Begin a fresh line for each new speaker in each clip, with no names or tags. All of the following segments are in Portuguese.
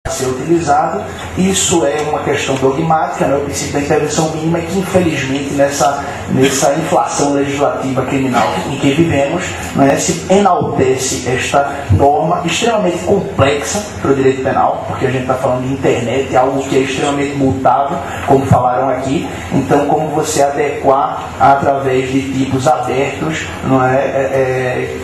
ser utilizado. Isso é uma questão dogmática, né? O princípio da intervenção mínima, que infelizmente nessa inflação legislativa criminal em que vivemos, né, se enaltece esta norma extremamente complexa para o direito penal, porque a gente está falando de internet, algo que é extremamente multável, como falaram aqui. Então, como você adequar através de tipos abertos, não é,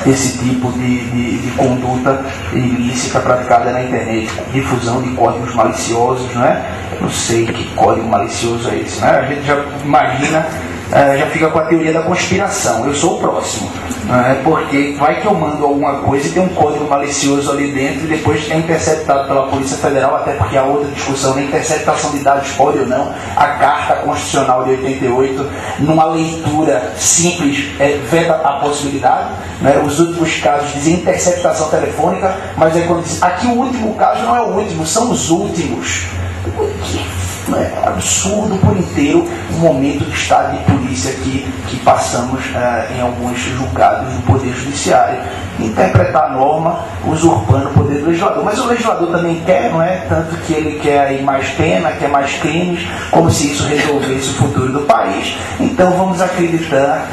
esse tipo de conduta ilícita praticada na internet, difusão de códigos maliciosos, não é? Não sei que código malicioso é esse, né? A gente já imagina, já fica com a teoria da conspiração. Eu sou o próximo, porque vai que eu mando alguma coisa e tem um código malicioso ali dentro e depois é interceptado pela Polícia Federal, até porque há outra discussão, a interceptação de dados pode ou não. A Carta Constitucional de 88, numa leitura simples, veda a possibilidade, né? Os últimos casos dizem interceptação telefônica, mas é quando diz, aqui o último caso não é o último, são os últimos. É absurdo por inteiro o momento de estado de polícia que passamos em alguns julgados do Poder Judiciário. Interpretar a norma usurpando o poder do legislador. Mas o legislador também quer, não é? Tanto que ele quer aí mais pena, quer mais crimes, como se isso resolvesse o futuro do país. Então vamos acreditar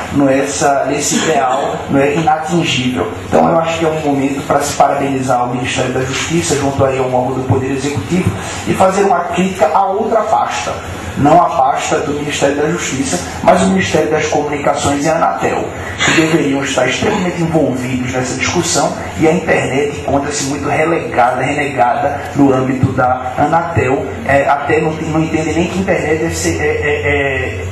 nesse ideal, não é, inatingível. Então eu acho que é um momento para se parabenizar o Ministério da Justiça, junto aí ao órgão do Poder Executivo, e fazer uma crítica a outra pasta. Não a pasta do Ministério da Justiça, mas o Ministério das Comunicações e a Anatel, que deveriam estar extremamente envolvidos nessa discussão, e a internet encontra-se muito renegada no âmbito da Anatel. Até não entendem nem que internet é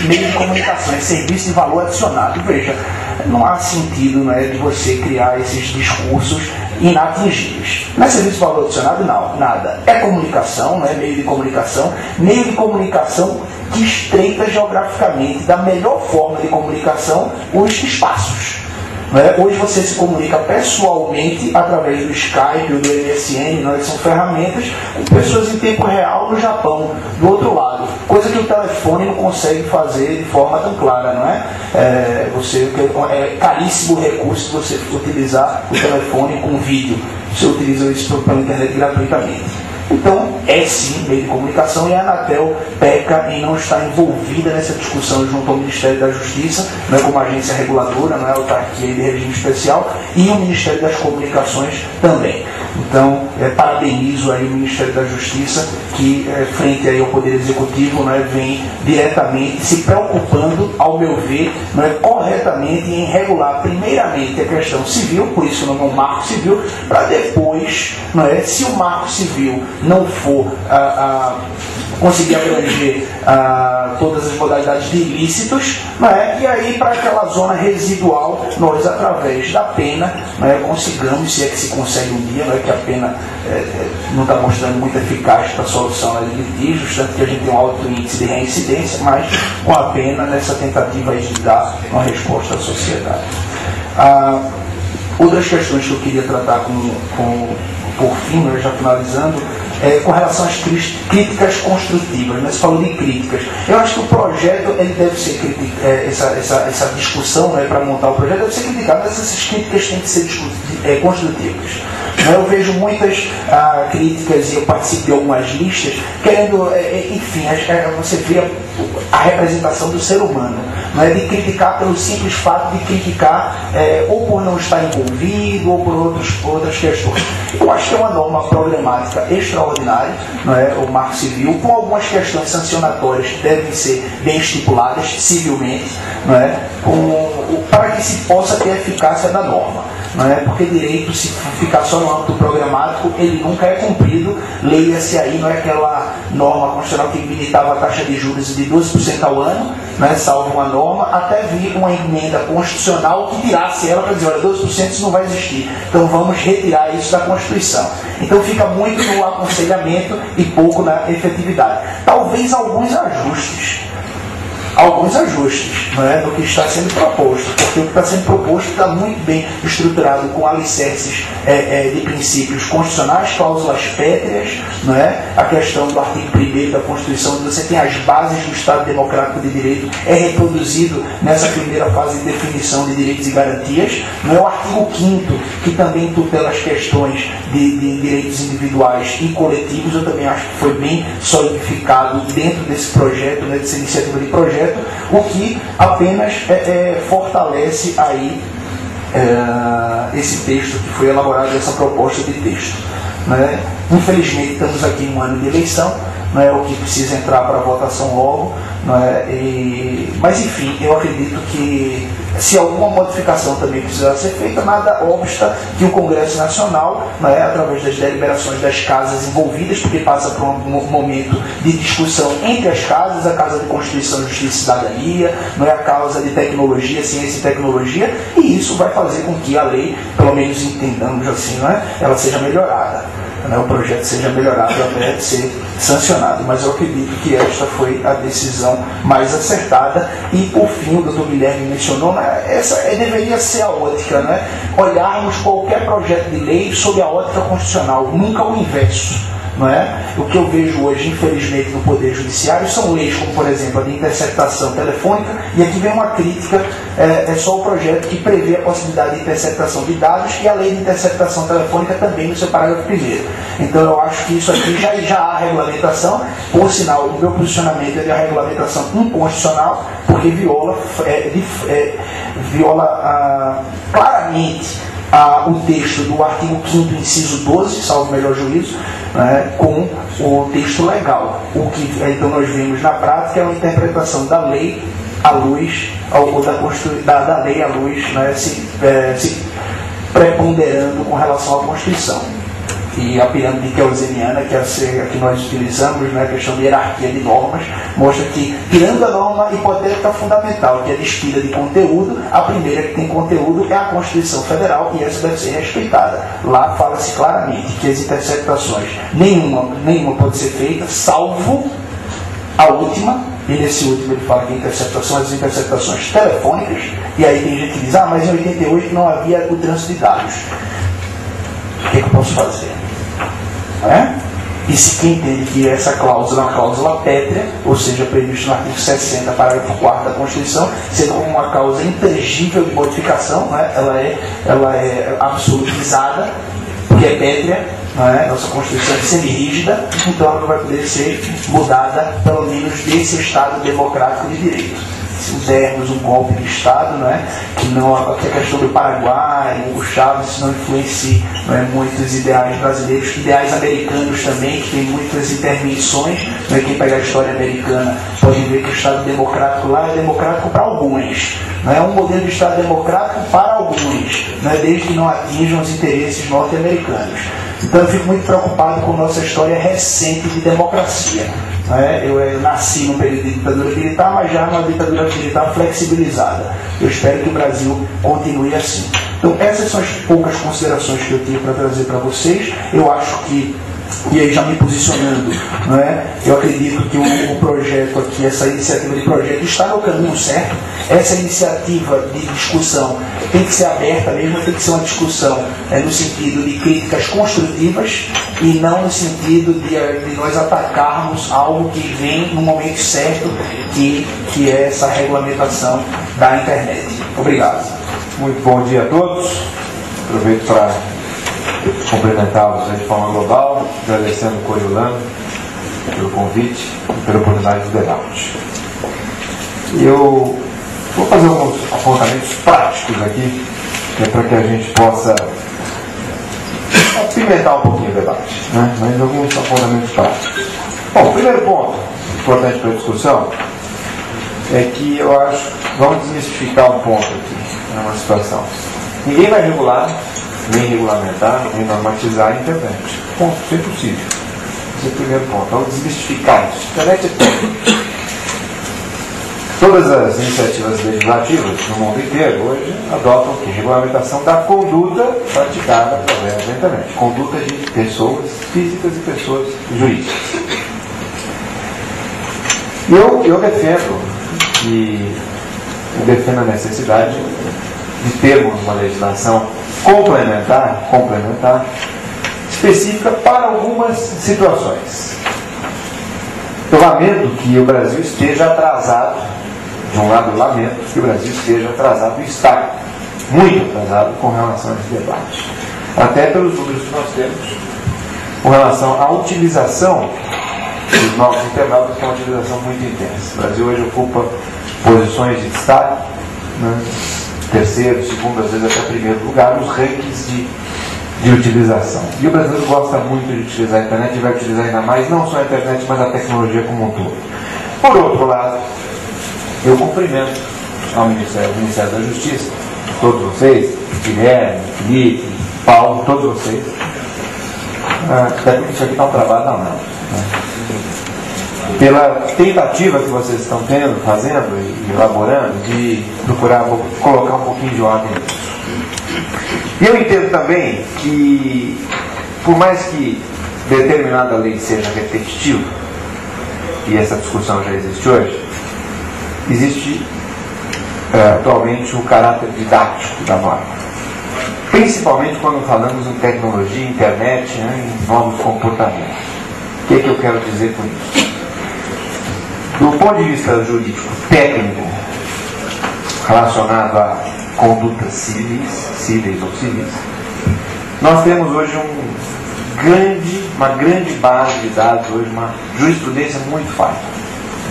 meio de comunicação, é serviço de valor adicionado. Veja, não há sentido, não é, de você criar esses discursos inatingíveis. Não é serviço de valor adicionado? Não, nada. É comunicação, não é meio de comunicação que estreita geograficamente, da melhor forma de comunicação, os espaços. Hoje você se comunica pessoalmente através do Skype ou do MSN, não é? São ferramentas com pessoas em tempo real no Japão, do outro lado, coisa que o telefone não consegue fazer de forma tão clara, não é? É caríssimo o recurso de você utilizar o telefone com vídeo. Você utiliza isso pela internet gratuitamente. Então, é sim meio de comunicação, e a Anatel peca em não estar envolvida nessa discussão junto ao Ministério da Justiça, não é, como agência reguladora, não é, autarquia de regime especial, e o Ministério das Comunicações também. Então, parabenizo aí o Ministério da Justiça, que frente aí ao Poder Executivo, não é, vem diretamente se preocupando, ao meu ver, não é, corretamente em regular primeiramente a questão civil, por isso não é um marco civil, para depois, não é, se o marco civil não for conseguir abranger todas as modalidades de ilícitos, não é? E aí para aquela zona residual, nós através da pena, não é, consigamos, se é que se consegue um dia, não é, que a pena não está mostrando muito eficaz para a solução de litígios, tanto que a gente tem um alto índice de reincidência, mas com a pena nessa tentativa aí de dar uma resposta à sociedade. Outras questões que eu queria tratar por fim, né, já finalizando, com relação às críticas construtivas, né? Você falou de críticas. Eu acho que o projeto ele deve ser essa discussão, né, para montar o projeto deve ser criticado, mas essas críticas têm que ser construtivas. Eu vejo muitas críticas, e eu participo de algumas listas, querendo, enfim, você vê a representação do ser humano, não é, de criticar pelo simples fato de criticar, ou por não estar envolvido, ou por outras questões. Eu acho que é uma norma programática extraordinária, não é, o Marco Civil, com algumas questões sancionatórias que devem ser bem estipuladas civilmente, não é, para que se possa ter a eficácia da norma. Não é? Porque direito, se ficar só no âmbito programático, ele nunca é cumprido. Leia-se aí, não é, aquela norma constitucional que limitava a taxa de juros de 12% ao ano, não é, salvo uma norma, até vir uma emenda constitucional que tirasse ela para dizer, olha, 12% isso não vai existir, então vamos retirar isso da Constituição. Então fica muito no aconselhamento e pouco na efetividade. Talvez alguns ajustes, alguns ajustes, não é, do que está sendo proposto, porque o que está sendo proposto está muito bem estruturado com alicerces de princípios constitucionais, cláusulas pétreas, não é, a questão do artigo 1º da Constituição, onde você tem as bases do Estado Democrático de Direito, é reproduzido nessa primeira fase de definição de direitos e garantias, não é, o artigo 5º, que também tutela as questões de direitos individuais e coletivos, eu também acho que foi bem solidificado dentro desse projeto, né, dessa iniciativa de projeto, o que apenas fortalece aí esse texto que foi elaborado, essa proposta de texto. Né? Infelizmente estamos aqui em um ano de eleição, não é o que precisa entrar para a votação logo, não é? Mas enfim, eu acredito que se alguma modificação também precisar ser feita, nada obsta que o Congresso Nacional, não é, através das deliberações das casas envolvidas, porque passa por um momento de discussão entre as casas, a Casa de Constituição, Justiça e Cidadania, não é, a Casa de Tecnologia, Ciência e Tecnologia, e isso vai fazer com que a lei, pelo menos entendamos assim, não é, ela seja melhorada. O projeto seja melhorado até ser sancionado, mas eu acredito que esta foi a decisão mais acertada. E por fim, o doutor Guilherme mencionou, né, essa deveria ser a ótica, né? Olharmos qualquer projeto de lei sob a ótica constitucional, nunca o inverso. Não é? O que eu vejo hoje, infelizmente, no Poder Judiciário são leis como, por exemplo, a de interceptação telefônica, e aqui vem uma crítica, é só o projeto que prevê a possibilidade de interceptação de dados e a lei de interceptação telefônica também no seu parágrafo 1º. Então eu acho que isso aqui já há regulamentação, por sinal, o meu posicionamento é de a regulamentação inconstitucional, porque viola claramente o texto do artigo 5º, inciso 12, salvo o melhor juízo, né, com o texto legal. O que então nós vemos na prática é uma interpretação da lei à luz, ou da lei à luz, né, se preponderando com relação à Constituição. E a pirâmide keynesiana, que é a que nós utilizamos, né, a questão de hierarquia de normas, mostra que, tirando a norma hipotética fundamental, que é despida de conteúdo, a primeira que tem conteúdo é a Constituição Federal, e essa deve ser respeitada. Lá fala-se claramente que as interceptações, nenhuma pode ser feita, salvo a última, e nesse último ele fala que as interceptações telefônicas, e aí tem gente que diz, mas em 88 não havia o trânsito de dados. O que eu posso fazer? E se quem entende que essa cláusula é uma cláusula pétrea, ou seja, prevista no artigo 60, parágrafo 4º da Constituição, sendo como uma causa intangível de modificação, né? ela é absolutizada, porque é pétrea, nossa Constituição é semi-rígida, então ela não vai poder ser mudada, pelo menos desse Estado democrático de direito. Se dermos um golpe de Estado, que a questão do Paraguai, o Chaves não influencia muitos ideais brasileiros, ideais americanos também, que tem muitas intervenções. Quem pega a história americana pode ver que o Estado democrático lá é democrático para alguns. É um modelo de Estado democrático para alguns, desde que não atinjam os interesses norte-americanos. Então eu fico muito preocupado com nossa história recente de democracia. Eu nasci num período de ditadura militar, mas já numa ditadura militar flexibilizada. Eu espero que o Brasil continue assim. Então essas são as poucas considerações que eu tinha para trazer para vocês. Eu acho que, e aí já me posicionando, eu acredito que o projeto aqui, essa iniciativa de projeto está no caminho certo. Essa iniciativa de discussão tem que ser aberta mesmo, tem que ser uma discussão no sentido de críticas construtivas e não no sentido de nós atacarmos algo que vem no momento certo, que é essa regulamentação da internet. Obrigado.
Muito bom dia a todos. Aproveito para cumprimentá-los de forma global, agradecendo o Coriolano pelo convite e pela oportunidade de debate. Eu vou fazer alguns apontamentos práticos aqui, para que a gente possa apimentar um pouquinho o debate, mas alguns apontamentos práticos. Bom, o primeiro ponto importante para a discussão é que eu acho, vamos desmistificar um ponto aqui, numa situação. Ninguém vai regular, nem regulamentar, nem normatizar a internet. Ponto, isso é impossível. Esse é o primeiro ponto. Vamos desmistificar isso. A internet é tudo. Todas as iniciativas legislativas no mundo inteiro hoje adotam o quê? Regulamentação da conduta praticada através da internet. Conduta de pessoas físicas e pessoas jurídicas. E eu defendo que eu defendo a necessidade de termos uma legislação complementar, específica para algumas situações. Eu lamento que o Brasil esteja atrasado, de um lado eu lamento que o Brasil esteja atrasado, e está muito atrasado com relação a esse debate. Até pelos números que nós temos com relação à utilização dos novos internautas, que é uma utilização muito intensa. O Brasil hoje ocupa posições de destaque, né? Terceiro, segundo, às vezes até primeiro lugar, nos rankings de utilização. E o brasileiro gosta muito de utilizar a internet e vai utilizar ainda mais, não só a internet, mas a tecnologia como um todo. Por outro lado, eu cumprimento ao Ministério da Justiça, todos vocês, Guilherme, Felipe, Paulo, todos vocês, até porque isso aqui está um trabalho danado, né? Pela tentativa que vocês estão fazendo e elaborando de procurar colocar um pouquinho de ordem nisso. E eu entendo também que, por mais que determinada lei seja repetitiva, e essa discussão já existe hoje, existe atualmente o caráter didático da norma. Principalmente quando falamos em tecnologia, internet, né, em novos comportamentos. O que é que eu quero dizer com isso? Do ponto de vista jurídico, técnico, relacionado a condutas cíveis ou civis, nós temos hoje uma grande base de dados, hoje uma jurisprudência muito farta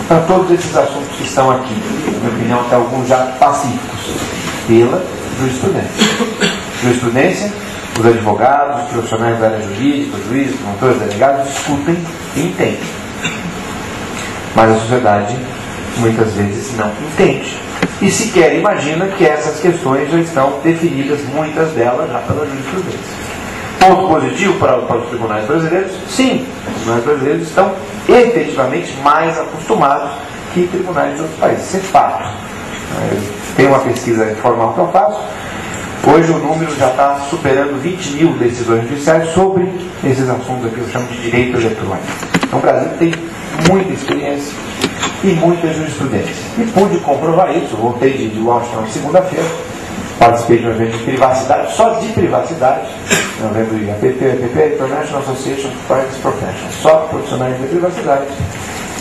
para todos esses assuntos que estão aqui, na minha opinião, até alguns já pacíficos, pela jurisprudência. Jurisprudência, os advogados, os profissionais da área jurídica, os juízes, promotores, delegados, discutem e entendem. Mas a sociedade, muitas vezes, não entende. E sequer imagina que essas questões já estão definidas, muitas delas, já pela jurisprudência. Ponto positivo para os tribunais brasileiros? Sim, os tribunais brasileiros estão efetivamente mais acostumados que tribunais de outros países. Isso é fato. Tem uma pesquisa informal que eu faço. Hoje o número já está superando 20 mil decisões judiciais sobre esses assuntos aqui, eu chamo de direito eletrônico. Então o Brasil tem muita experiência e muita jurisprudência. E pude comprovar isso. Eu voltei de Washington na segunda-feira, participei de um evento de privacidade, só de privacidade, um evento do IAPP, International Association of Privacy Professionals, só profissionais de privacidade.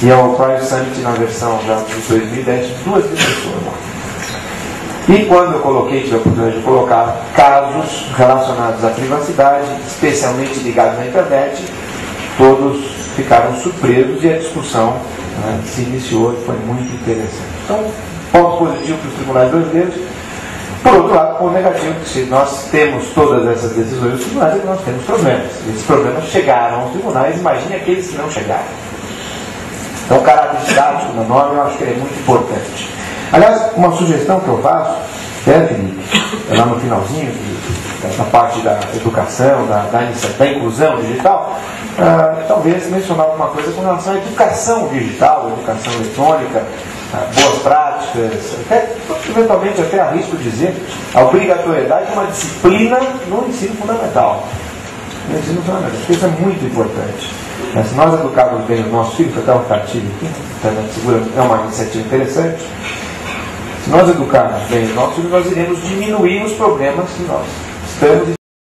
E é o Privacy Summit na versão já de 2010, 2 mil pessoas lá. E quando eu tive a oportunidade de colocar casos relacionados à privacidade, especialmente ligados à internet, todos ficaram surpresos e a discussão se iniciou e foi muito interessante. Então, ponto positivo para os tribunais brasileiros. Por outro lado, ponto negativo, que se nós temos todas essas decisões dos tribunais, é que nós temos problemas. Esses problemas chegaram aos tribunais, imagine aqueles que não chegaram. Então, o caráter didático da norma, eu acho que ele é muito importante. Aliás, uma sugestão que eu faço, Felipe, lá no finalzinho, da parte da educação, da inclusão digital, talvez mencionar alguma coisa com relação à educação digital, educação eletrônica, boas práticas, eventualmente até arrisco dizer, a obrigatoriedade de uma disciplina no ensino fundamental. No ensino fundamental, porque isso é muito importante. Se nós educarmos bem os nossos filhos, até um cartilho aqui, Internet Segura é uma iniciativa interessante. Se nós educarmos bem os nossos filhos, nós iremos diminuir os problemas que nós estamos e